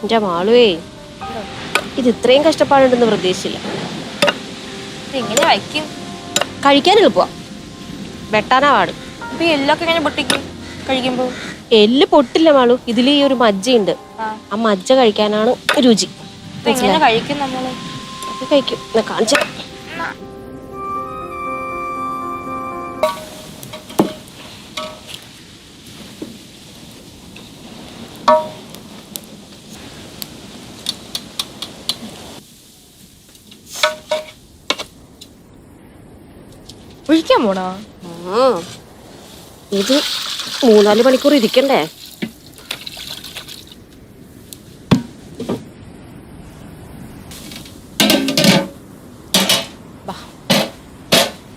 എന്റെ മാളുവേ, ഇത് ഇത്രയും കഷ്ടപ്പാടുണ്ടെന്ന് പ്രതീക്ഷിച്ചില്ല. എങ്ങനെ വയ്ക്കും? കഴിക്കാൻ എളുപ്പമാ, വെട്ടാനാ പാട്. അപ്പൊ എല്ലൊക്കെ എങ്ങനെ പൊട്ടിക്കും കഴിക്കുമ്പോ? എല്ല് പൊട്ടില്ല മാളു, ഇതിൽ ഈ ഒരു മജ്ജയുണ്ട്. ആ മജ്ജ കഴിക്കാനാണ് രുചി. എങ്ങനെ കഴിക്കും നമ്മള്? കഴിക്കും, കാണിച്ച ഒഴിക്കാൻ പോണോ? ഇത് 3-4 മണിക്കൂർ ഇരിക്കണ്ടേ?